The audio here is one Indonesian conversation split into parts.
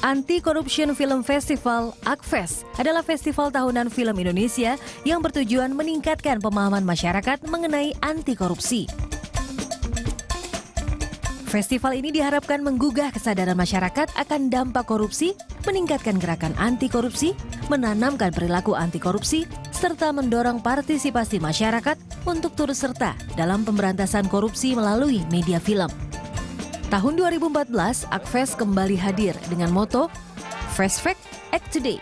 Anti-Corruption Film Festival (ACFest) adalah festival tahunan film Indonesia yang bertujuan meningkatkan pemahaman masyarakat mengenai anti korupsi. Festival ini diharapkan menggugah kesadaran masyarakat akan dampak korupsi, meningkatkan gerakan anti korupsi, menanamkan perilaku anti korupsi, serta mendorong partisipasi masyarakat untuk turut serta dalam pemberantasan korupsi melalui media film. Tahun 2014, ACFest kembali hadir dengan moto Fast Fact, Act Today.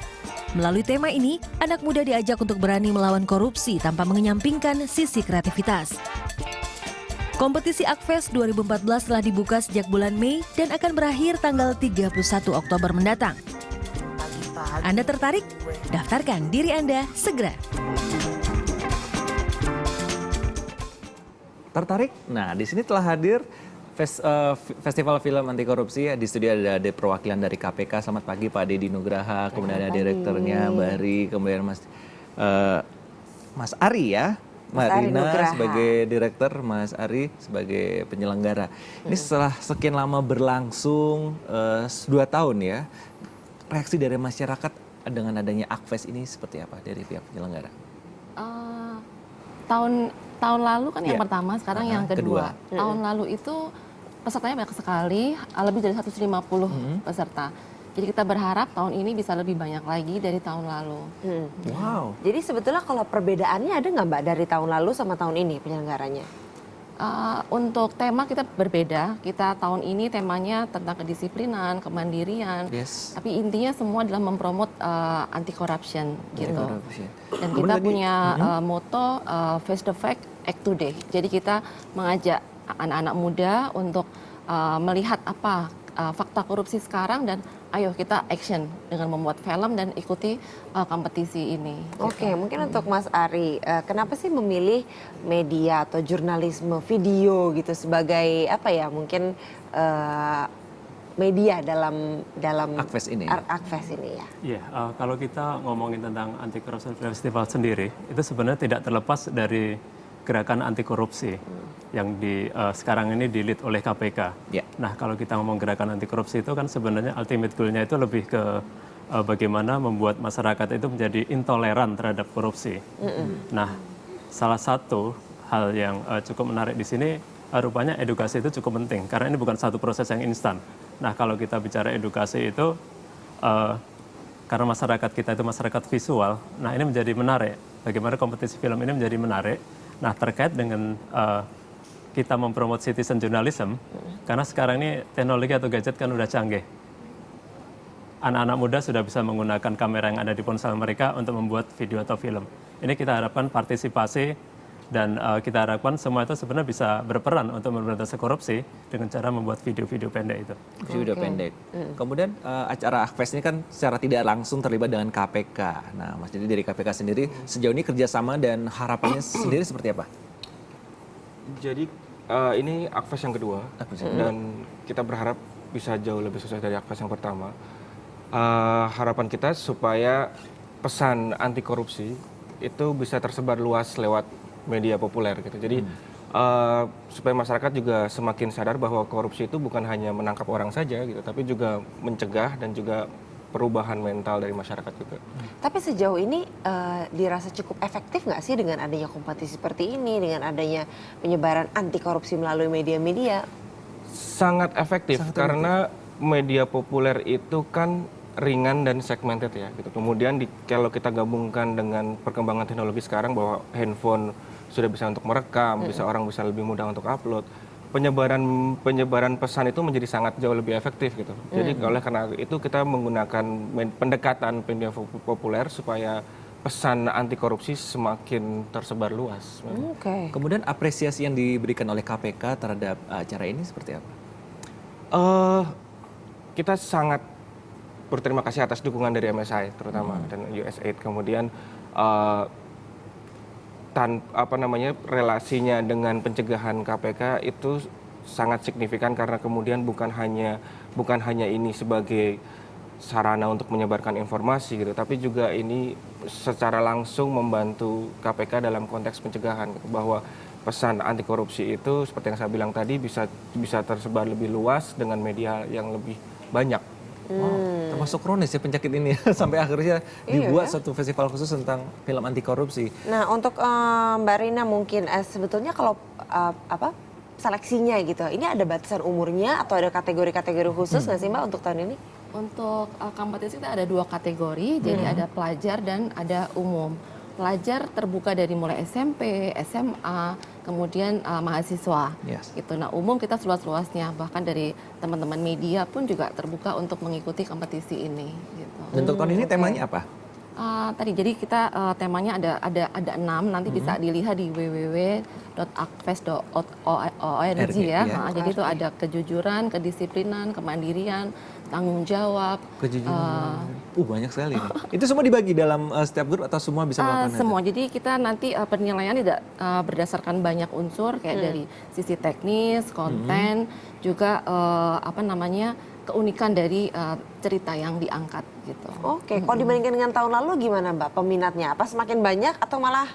Melalui tema ini, anak muda diajak untuk berani melawan korupsi tanpa menyampingkan sisi kreativitas. Kompetisi ACFest 2014 telah dibuka sejak bulan Mei dan akan berakhir tanggal 31 Oktober mendatang. Anda tertarik? Daftarkan diri Anda segera. Tertarik? Nah, di sini telah hadir Festival Film Anti Korupsi. Di studio ada perwakilan dari KPK. Selamat pagi Pak Deddy Nugraha, kemudian ada direkturnya Mbak Ari, kemudian Mas Ari ya. Mbak Rina sebagai direktur, Mas Ari sebagai penyelenggara. Ini setelah sekian lama berlangsung 2 tahun ya, reaksi dari masyarakat dengan adanya ACFest ini seperti apa dari pihak penyelenggara? Tahun lalu kan yang pertama, sekarang yang kedua. Tahun lalu itu pesertanya banyak sekali, lebih dari 150 peserta. Jadi kita berharap tahun ini bisa lebih banyak lagi dari tahun lalu. Wow. Jadi sebetulnya kalau perbedaannya ada nggak Mbak dari tahun lalu sama tahun ini penyelenggaranya? Untuk tema kita berbeda. Kita tahun ini temanya tentang kedisiplinan, kemandirian. Yes. Tapi intinya semua adalah mempromot anti corruption gitu. Dan Kemudian kita punya moto Face the Fact, Act Today. Jadi kita mengajak anak-anak muda untuk melihat apa fakta korupsi sekarang dan ayo kita action dengan membuat film dan ikuti kompetisi ini. Oke, mungkin untuk Mas Ari, kenapa sih memilih media atau jurnalisme video gitu sebagai apa ya mungkin media dalam ACFest ini? ACFest ini ya. Iya, kalau kita ngomongin tentang Anti Corruption Festival sendiri, itu sebenarnya tidak terlepas dari gerakan anti korupsi yang sekarang ini di-lead oleh KPK. Yeah. Nah, kalau kita ngomong gerakan anti korupsi itu kan sebenarnya ultimate goal-nya itu lebih ke bagaimana membuat masyarakat itu menjadi intoleran terhadap korupsi. Nah, salah satu hal yang cukup menarik di sini rupanya edukasi itu cukup penting karena ini bukan satu proses yang instan. Nah, kalau kita bicara edukasi itu karena masyarakat kita itu masyarakat visual, nah ini menjadi menarik. Bagaimana kompetisi film ini menjadi menarik. Nah, terkait dengan kita mempromot citizen journalism, karena sekarang ini teknologi atau gadget kan udah canggih. Anak-anak muda sudah bisa menggunakan kamera yang ada di ponsel mereka untuk membuat video atau film. Ini kita harapkan partisipasi dan kita harapkan semua itu sebenarnya bisa berperan untuk memberantas korupsi dengan cara membuat video-video pendek itu. Video pendek. Kemudian acara ACFest ini kan secara tidak langsung terlibat dengan KPK. Nah, Mas Deddy dari KPK sendiri sejauh ini kerjasama dan harapannya sendiri seperti apa? Jadi ini ACFest yang kedua dan kita berharap bisa jauh lebih sukses dari ACFest yang pertama. Harapan kita supaya pesan anti korupsi itu bisa tersebar luas lewat media populer gitu. Jadi supaya masyarakat juga semakin sadar bahwa korupsi itu bukan hanya menangkap orang saja gitu, tapi juga mencegah dan juga perubahan mental dari masyarakat juga. Tapi sejauh ini dirasa cukup efektif nggak sih dengan adanya kompetisi seperti ini, dengan adanya penyebaran anti korupsi melalui media-media? Sangat efektif karena media populer itu kan ringan dan segmented ya gitu. Kemudian kalau kita gabungkan dengan perkembangan teknologi sekarang bahwa handphone sudah bisa untuk merekam, orang bisa lebih mudah untuk upload. Penyebaran pesan itu menjadi sangat jauh lebih efektif gitu. Jadi oleh karena itu kita menggunakan pendekatan media populer supaya pesan anti korupsi semakin tersebar luas. Kemudian apresiasi yang diberikan oleh KPK terhadap acara ini seperti apa? Kita sangat berterima kasih atas dukungan dari MSI terutama dan USAID. Kemudian relasinya dengan pencegahan KPK itu sangat signifikan karena kemudian bukan hanya ini sebagai sarana untuk menyebarkan informasi gitu, tapi juga ini secara langsung membantu KPK dalam konteks pencegahan gitu, bahwa pesan anti korupsi itu seperti yang saya bilang tadi bisa tersebar lebih luas dengan media yang lebih banyak. Termasuk kronis ya penyakit ini sampai akhirnya dibuat satu festival khusus tentang film anti korupsi. Nah, untuk Mbak Rina mungkin sebetulnya kalau seleksinya gitu, ini ada batasan umurnya atau ada kategori-kategori khusus nggak sih Mbak untuk tahun ini? Untuk kompetisi kita ada 2 kategori, jadi ada pelajar dan ada umum. Pelajar terbuka dari mulai SMP, SMA, kemudian mahasiswa. Yes. Gitu. Nah, umum kita seluas-luasnya, bahkan dari teman-teman media pun juga terbuka untuk mengikuti kompetisi ini. Gitu. Untuk tahun ini temanya apa? Tadi jadi kita temanya ada 6, nanti bisa dilihat di www.akves.org ya. Jadi itu ada kejujuran, kedisiplinan, kemandirian, tanggung jawab. Kejujuran. Banyak sekali nih. Itu semua dibagi dalam setiap grup atau semua bisa melakukan Semua. Jadi kita nanti penilaian tidak berdasarkan banyak unsur kayak dari sisi teknis, konten, juga keunikan dari cerita yang diangkat gitu. Oke, kalau dibandingkan dengan tahun lalu gimana Mbak peminatnya? Apa semakin banyak atau malah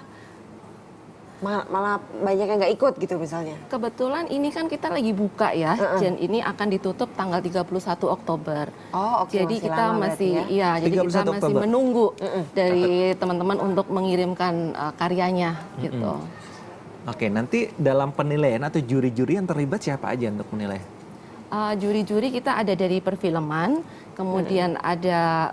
banyak yang nggak ikut gitu misalnya? Kebetulan ini kan kita lagi buka ya, dan ini akan ditutup tanggal 31 Oktober. Oh, oke. Jadi kita masih jadi 31 kita masih Oktober. menunggu dari teman-teman untuk mengirimkan karyanya gitu. Oke, nanti dalam penilaian atau juri-juri yang terlibat siapa aja untuk menilai? Juri-juri kita ada dari perfilman, kemudian ada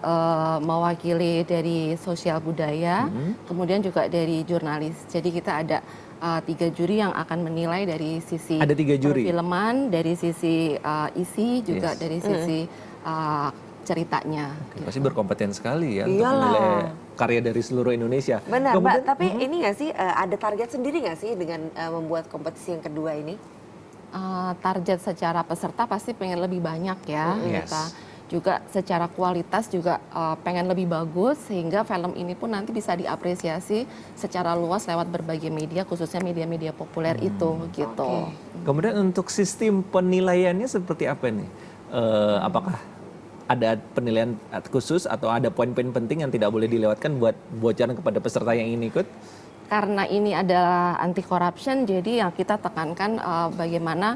mewakili dari sosial budaya, kemudian juga dari jurnalis. Jadi kita ada 3 juri yang akan menilai dari sisi Ada 3 juri? perfilman, dari sisi isi, juga dari sisi ceritanya. Pasti berkompeten sekali ya untuk Iyalah. menilai karya dari seluruh Indonesia. Benar Mbak, Kemudian- tapi ini nggak sih ada target sendiri nggak sih dengan membuat kompetisi yang kedua ini? Target secara peserta pasti pengen lebih banyak ya. Yes. Kita juga secara kualitas juga pengen lebih bagus sehingga film ini pun nanti bisa diapresiasi secara luas lewat berbagai media, khususnya media-media populer itu gitu. Kemudian untuk sistem penilaiannya seperti apa nih? Apakah ada penilaian khusus atau ada poin-poin penting yang tidak boleh dilewatkan buat bocoran kepada peserta yang ingin ikut? Karena ini adalah anti corruption, jadi yang kita tekankan bagaimana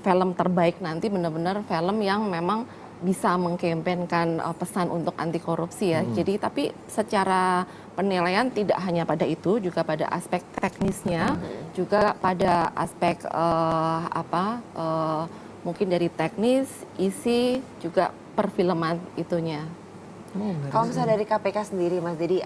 film terbaik nanti benar-benar film yang memang bisa mengkampanyekan pesan untuk anti korupsi ya. Jadi tapi secara penilaian tidak hanya pada itu, juga pada aspek teknisnya, juga pada aspek mungkin dari teknis, isi, juga perfilman itunya. Kalau misalnya dari KPK sendiri Mas, jadi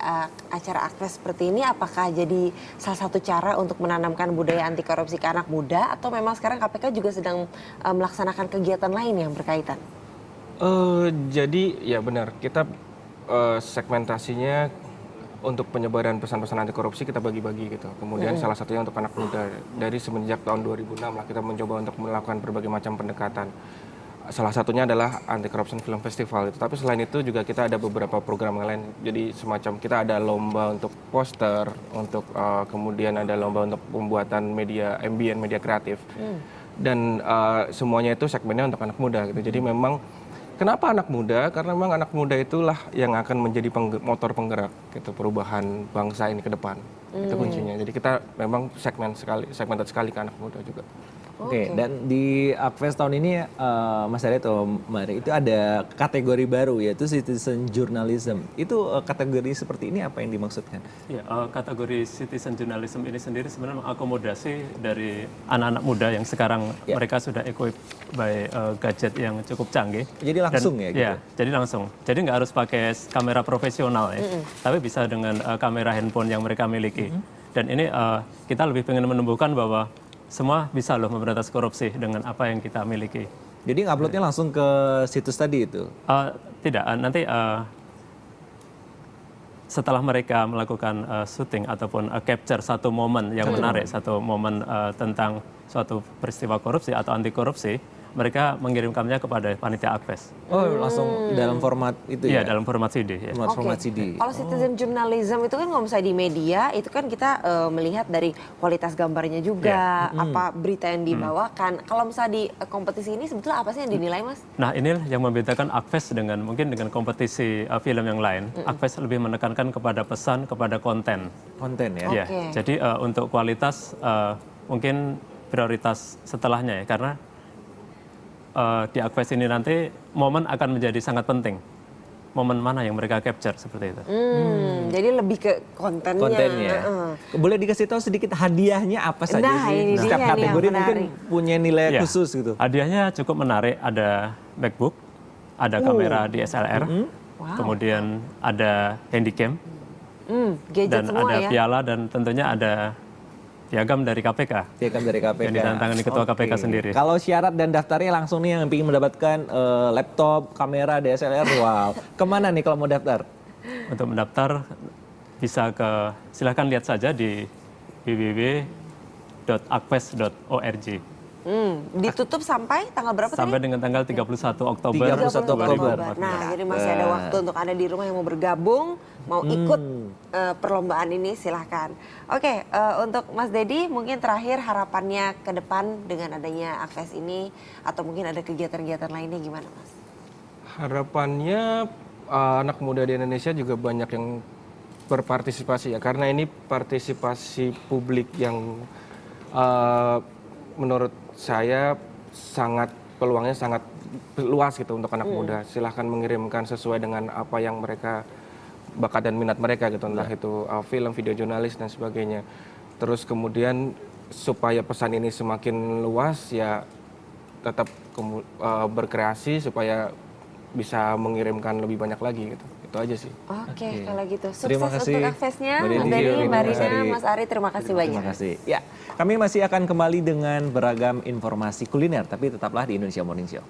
acara Akves seperti ini apakah jadi salah satu cara untuk menanamkan budaya anti korupsi ke anak muda atau memang sekarang KPK juga sedang melaksanakan kegiatan lain yang berkaitan? Jadi ya benar, kita segmentasinya untuk penyebaran pesan-pesan anti korupsi kita bagi-bagi gitu. Kemudian salah satunya untuk anak muda. Dari semenjak tahun 2006 lah kita mencoba untuk melakukan berbagai macam pendekatan. Salah satunya adalah Anti Corruption Film Festival itu. Tapi selain itu juga kita ada beberapa program lain. Jadi semacam kita ada lomba untuk poster, untuk kemudian ada lomba untuk pembuatan media ambient, media kreatif. Dan semuanya itu segmennya untuk anak muda gitu. Jadi memang kenapa anak muda? Karena memang anak muda itulah yang akan menjadi motor penggerak gitu perubahan bangsa ini ke depan. Itu kuncinya. Jadi kita memang segmented sekali ke anak muda juga. Oke, dan di Akves tahun ini Mas Arya atau Mbak Ari, itu ada kategori baru yaitu citizen journalism. Itu kategori seperti ini apa yang dimaksudkan? Ya, kategori citizen journalism ini sendiri sebenarnya mengakomodasi dari anak-anak muda yang sekarang mereka sudah equipped by gadget yang cukup canggih. Jadi langsung ya gitu? Ya, jadi langsung. Jadi nggak harus pakai kamera profesional ya, tapi bisa dengan kamera handphone yang mereka miliki. Dan ini kita lebih pengen menumbuhkan bahwa semua bisa loh memberantas korupsi dengan apa yang kita miliki. Jadi nguploadnya langsung ke situs tadi itu? Tidak, nanti setelah mereka melakukan syuting ataupun capture satu momen yang menarik, satu momen tentang suatu peristiwa korupsi atau anti korupsi, mereka mengirimkannya kepada panitia Akves. Oh, langsung dalam format itu ya? Iya, dalam format CD. Ya. Format CD. Kalau citizen journalism itu kan kalau misalnya di media itu kan kita melihat dari kualitas gambarnya juga, apa berita yang dibawakan. Kalau misalnya di kompetisi ini sebetulnya apa sih yang dinilai Mas? Nah, ini yang membedakan Akves dengan mungkin dengan kompetisi film yang lain. Akves lebih menekankan kepada pesan, kepada konten. Konten ya? Ya, jadi untuk kualitas mungkin prioritas setelahnya ya, karena di Akves ini nanti momen akan menjadi sangat penting. momen mana yang mereka capture seperti itu. Jadi lebih ke kontennya. Kontennya. Boleh dikasih tahu sedikit hadiahnya apa saja Nah, sih? ini Setiap dia nih yang kategori mungkin menarik. punya nilai Ya, khusus gitu. hadiahnya cukup menarik, ada MacBook, ada kamera DSLR, kemudian ada handycam, Gadget dan semua ada ya. piala, dan tentunya ada piagam dari KPK. Piagam dari KPK. Yang ditandatangani Ketua KPK sendiri. Kalau syarat dan daftarnya langsung nih yang ingin mendapatkan laptop, kamera, DSLR, wow. Kemana nih kalau mau daftar? Untuk mendaftar silahkan lihat saja di www.akves.org. Ditutup sampai tanggal berapa Sampai tadi? dengan tanggal 31 Oktober 31 Oktober. 2014. Nah, jadi masih ada waktu untuk Anda di rumah yang mau bergabung, mau ikut perlombaan ini, silahkan. Oke, untuk Mas Dedi, mungkin terakhir harapannya ke depan dengan adanya Akves ini, atau mungkin ada kegiatan-kegiatan lainnya gimana, Mas? Harapannya anak muda di Indonesia juga banyak yang berpartisipasi ya, karena ini partisipasi publik yang menurut saya peluangnya sangat luas gitu untuk anak muda. Silahkan mengirimkan sesuai dengan apa yang mereka bakat dan minat mereka gitu, entah itu film, video jurnalis dan sebagainya. Terus kemudian supaya pesan ini semakin luas ya tetap berkreasi supaya bisa mengirimkan lebih banyak lagi gitu. Itu aja sih. Oke, kalau gitu. Terima Sukses kasih, untuk Akvesnya, Mbak Mas Dedi, Dedi, Mbak Mas Rina, Ari. Mas Ari, terima kasih banyak. Terima kasih. Ya, kami masih akan kembali dengan beragam informasi kuliner, tapi tetaplah di Indonesia Morning Show.